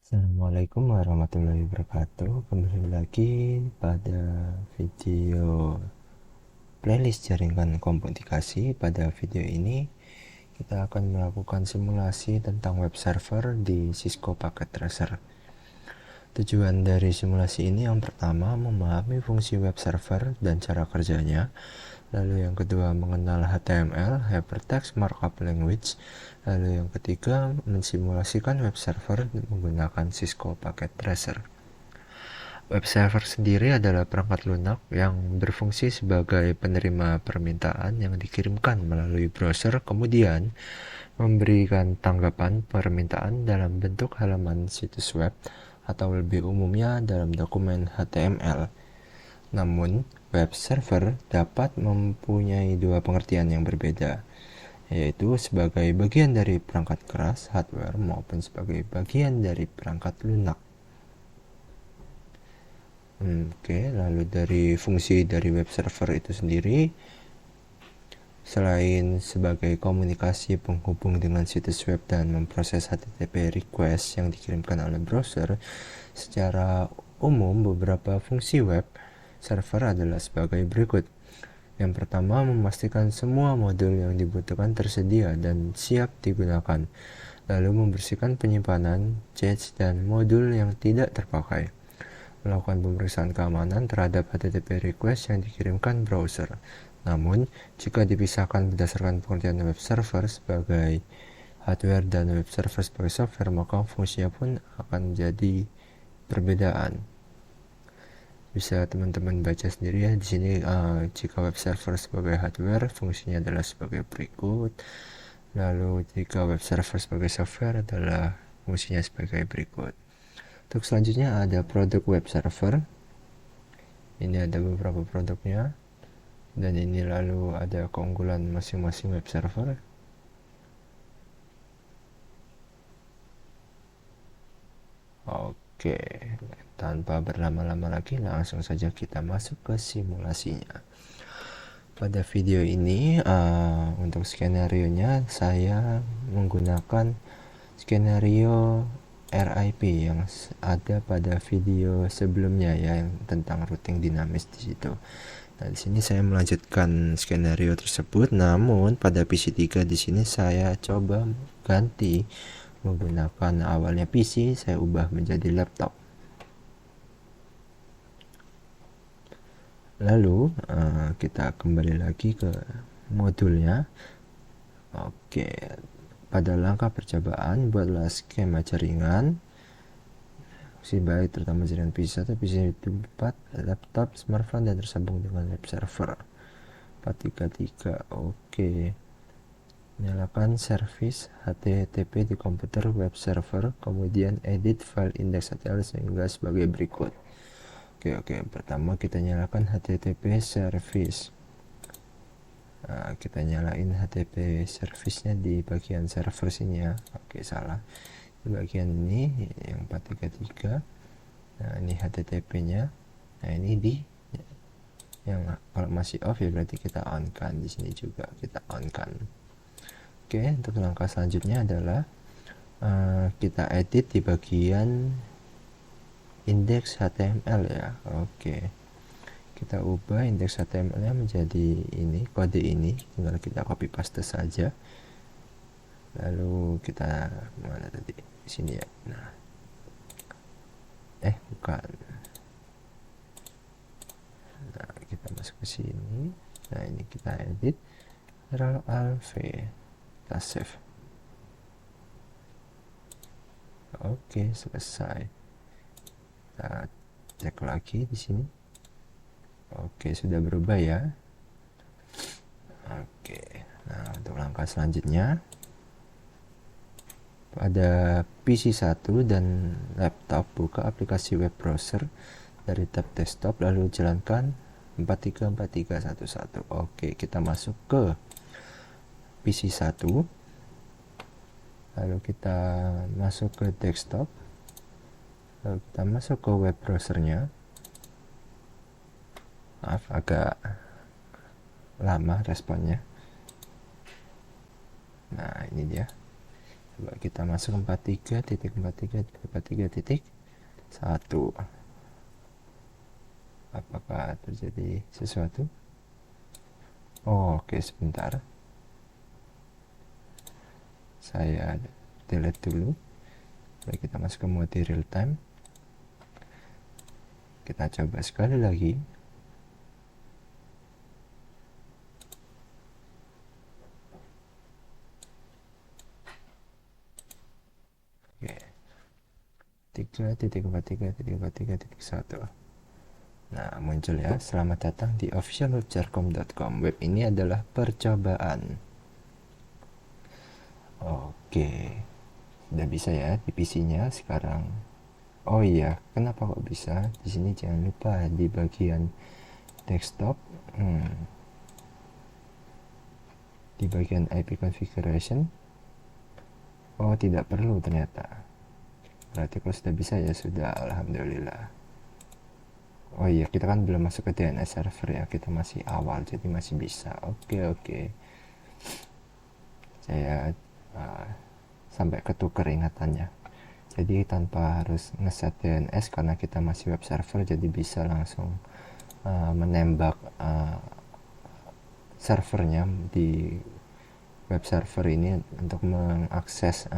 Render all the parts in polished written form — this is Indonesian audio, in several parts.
Assalamualaikum warahmatullahi wabarakatuh. Kembali lagi pada video playlist jaringan komunikasi. Pada video ini kita akan melakukan simulasi tentang web server di Cisco Packet Tracer. Tujuan dari simulasi ini yang pertama memahami fungsi web server dan cara kerjanya. Lalu yang kedua mengenal HTML, Hypertext Markup Language. Lalu yang ketiga mensimulasikan web server menggunakan Cisco Packet Tracer. Web server sendiri adalah perangkat lunak yang berfungsi sebagai penerima permintaan yang dikirimkan melalui browser, kemudian memberikan tanggapan permintaan dalam bentuk halaman situs web atau lebih umumnya dalam dokumen HTML. Namun, web server dapat mempunyai dua pengertian yang berbeda, yaitu sebagai bagian dari perangkat keras hardware maupun sebagai bagian dari perangkat lunak. Lalu dari fungsi dari web server itu sendiri, selain sebagai komunikasi penghubung dengan situs web dan memproses HTTP request yang dikirimkan oleh browser, secara umum beberapa fungsi web server adalah sebagai berikut. Yang pertama, memastikan semua modul yang dibutuhkan tersedia dan siap digunakan, lalu membersihkan penyimpanan, cache, dan modul yang tidak terpakai. Melakukan pemeriksaan keamanan terhadap HTTP request yang dikirimkan browser. Namun, jika dipisahkan berdasarkan pengertian web server sebagai hardware dan web server sebagai software, maka fungsinya pun akan jadi perbedaan. Bisa teman-teman baca sendiri ya di sini. Jika web server sebagai hardware, fungsinya adalah sebagai berikut. Lalu jika web server sebagai software adalah fungsinya sebagai berikut. Untuk selanjutnya ada produk web server. Ini ada beberapa produknya, dan ini lalu ada keunggulan masing-masing web server. Oke, tanpa berlama-lama lagi langsung saja kita masuk ke simulasinya. Pada video ini untuk skenario-nya saya menggunakan skenario RIP yang ada pada video sebelumnya ya, yang tentang routing dinamis di situ. Nah, di sini saya melanjutkan skenario tersebut, namun pada PC3 di sini saya coba ganti menggunakan awalnya PC, saya ubah menjadi laptop. Lalu kita kembali lagi ke modulnya. Oke, pada langkah percobaan buatlah skema jaringan fungsi baik terutama jaringan PC1, PC4, laptop, smartphone dan tersambung dengan web server 433. Oke, nyalakan service HTTP di komputer web server, kemudian edit file index.html sehingga sebagai berikut. Oke, pertama kita nyalakan HTTP service. Kita nyalain HTTP service-nya di bagian server sini ya. Oke, salah. Di bagian ini yang 433. Nah, ini HTTP-nya. Nah, ini di yang kalau masih off ya berarti kita on kan. Di sini juga kita on kan. Oke, untuk langkah selanjutnya adalah kita edit di bagian index HTML ya. Oke, kita ubah index HTML-nya menjadi ini, kode ini, tinggal kita copy paste saja. Lalu kita mana tadi, di sini ya. Nah, bukan. Nah, kita masuk ke sini. Nah, ini kita edit rel alv, kita save. Oke, selesai. Kita cek lagi di sini. Oke, sudah berubah ya. Oke, nah untuk langkah selanjutnya, pada PC1 dan laptop buka aplikasi web browser dari tab desktop, lalu jalankan 434311. Oke, kita masuk ke PC1, lalu kita masuk ke desktop, lalu kita masuk ke web browsernya. Maaf, agak lama responnya. Nah, ini dia. Coba kita masuk 43.43.43.1. Apakah terjadi sesuatu? Oh, oke, sebentar. Saya delete dulu. Lalu kita masuk ke mode real time. Kita coba sekali lagi. Oke. 3.43.43.1. Nah, muncul ya. Selamat datang di officialwebjarcom.com. Web ini adalah percobaan. Oke. Sudah bisa ya di PC-nya sekarang. Oh iya, kenapa kok bisa? Di sini jangan lupa di bagian desktop, di bagian IP configuration. Oh, tidak perlu ternyata. Berarti kalau sudah bisa ya sudah, alhamdulillah. Oh iya, kita kan belum masuk ke DNS server ya, kita masih awal jadi masih bisa. Oke. Saya sampai ketuker ingatannya. Jadi tanpa harus ngeset DNS karena kita masih web server, jadi bisa langsung menembak servernya di web server ini untuk mengakses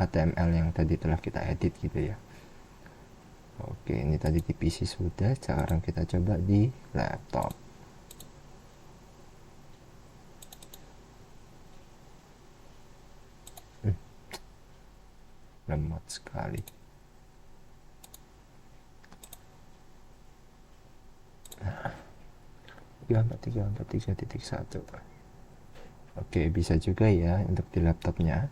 HTML yang tadi telah kita edit gitu ya. Oke, ini tadi di PC sudah, sekarang kita coba di laptop. Lemot sekali. tiga titik satu. Oke, bisa juga ya untuk di laptopnya.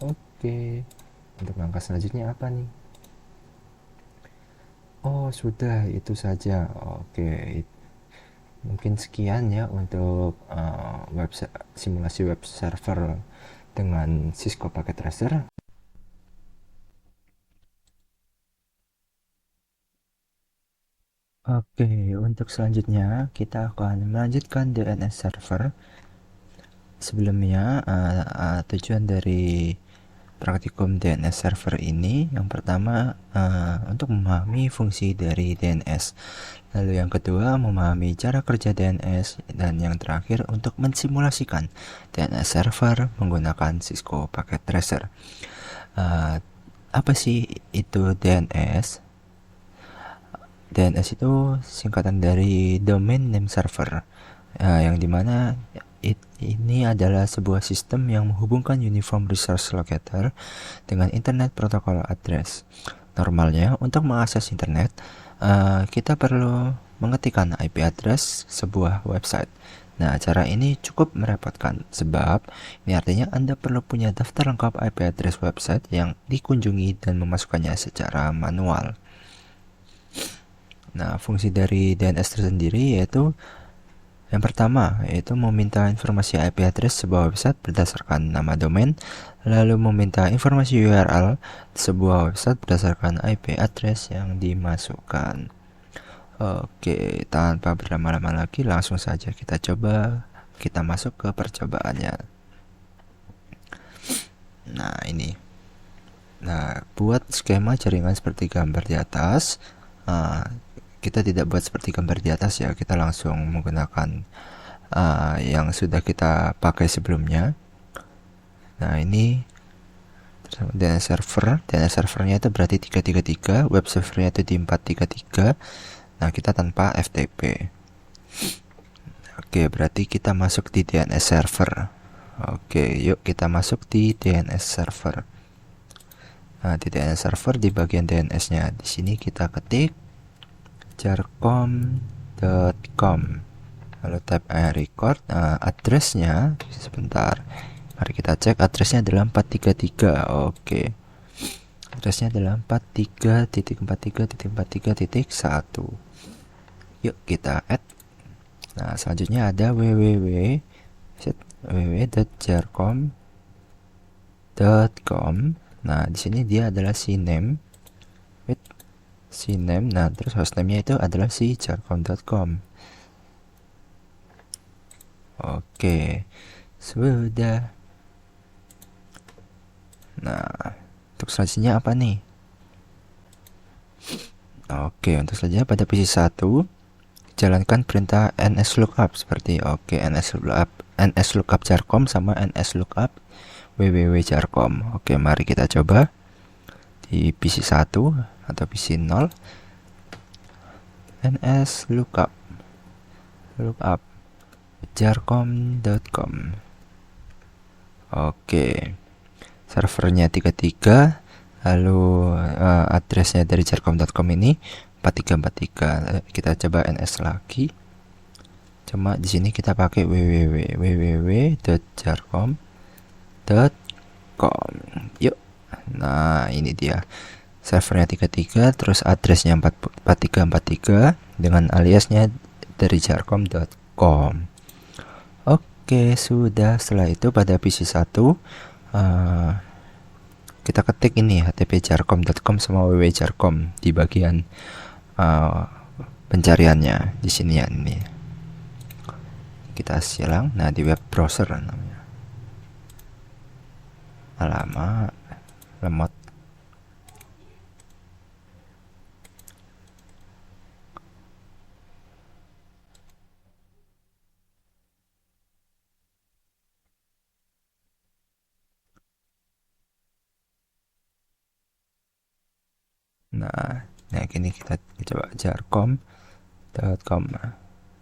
Oke, untuk langkah selanjutnya apa nih? Oh, sudah, itu saja. Oke, mungkin sekian ya untuk simulasi web server dengan Cisco Packet Tracer. Oke, untuk selanjutnya kita akan melanjutkan DNS server. Sebelumnya, tujuan dari praktikum DNS server ini yang pertama untuk memahami fungsi dari DNS, lalu yang kedua memahami cara kerja DNS, dan yang terakhir untuk mensimulasikan DNS server menggunakan Cisco Packet Tracer. Apa sih itu DNS? DNS itu singkatan dari Domain Name Server, yang dimana ini adalah sebuah sistem yang menghubungkan Uniform Resource Locator dengan Internet Protocol Address. Normalnya, untuk mengakses internet, kita perlu mengetikkan IP address sebuah website. Nah, cara ini cukup merepotkan, sebab ini artinya Anda perlu punya daftar lengkap IP address website yang dikunjungi dan memasukkannya secara manual. Nah, fungsi dari DNS tersendiri yaitu yang pertama, yaitu meminta informasi IP address sebuah website berdasarkan nama domain, lalu meminta informasi URL sebuah website berdasarkan IP address yang dimasukkan. Oke, tanpa berlama-lama lagi, langsung saja kita coba, kita masuk ke percobaannya. Nah, ini. Nah, buat skema jaringan seperti gambar di atas, kita tidak buat seperti gambar di atas ya, kita langsung menggunakan yang sudah kita pakai sebelumnya. Nah, ini DNS servernya itu berarti 333, web servernya itu di 433. Nah, kita tanpa FTP. Oke, berarti kita masuk di DNS server. Oke, yuk kita masuk di DNS server. Nah, di DNS server di bagian DNS-nya, di sini kita ketik jarcom.com, lalu tap record. Addressnya sebentar, mari kita cek. Addressnya adalah 433. Oke, addressnya adalah 43.43.43.1. yuk kita add. Nah, selanjutnya ada www.jarcom.com. Nah, di sini dia adalah cname. Nah, terus hostname-nya itu adalah si jarcom.com. Oke, sudah. Nah, untuk selanjutnya apa nih? Oke, untuk selanjutnya pada PC 1 jalankan perintah nslookup seperti nslookup jarcom sama nslookup www.jarcom. Oke, mari kita coba di PC 1 atau PC 0 nslookup jarcom.com. Oke, servernya 33, lalu addressnya dari jarcom.com ini 4343. Kita coba ns lagi. Cuma di sini kita pakai www.jarcom.com. Yuk. Nah, ini dia. Servernya 33, terus addressnya 4343 dengan aliasnya dari jarcom.com. Oke, sudah. Setelah itu pada PC 1 kita ketik ini http jarcom.com sama www.jarcom di bagian pencariannya di sini ya, ini kita silang. Nah, di web browser namanya, alamat lemot. Nah, gini kita coba jarcom.com.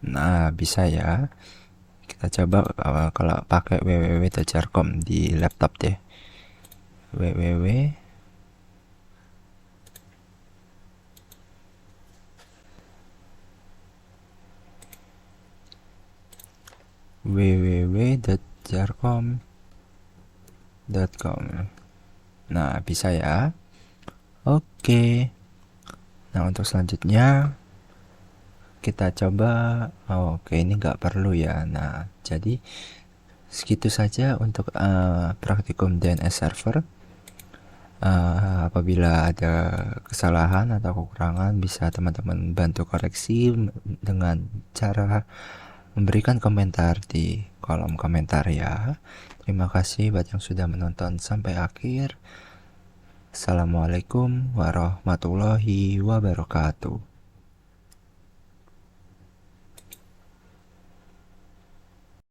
Nah, bisa ya. Kita coba kalau pakai www.jarcom di laptop deh. www.jarcom.com. Nah, bisa ya. Oke. Nah, untuk selanjutnya kita coba. Oke, ini nggak perlu ya. Nah, jadi segitu saja untuk praktikum DNS server. Apabila ada kesalahan atau kekurangan, bisa teman-teman bantu koreksi dengan cara memberikan komentar di kolom komentar ya. Terima kasih buat yang sudah menonton sampai akhir. Assalamualaikum warahmatullahi wabarakatuh.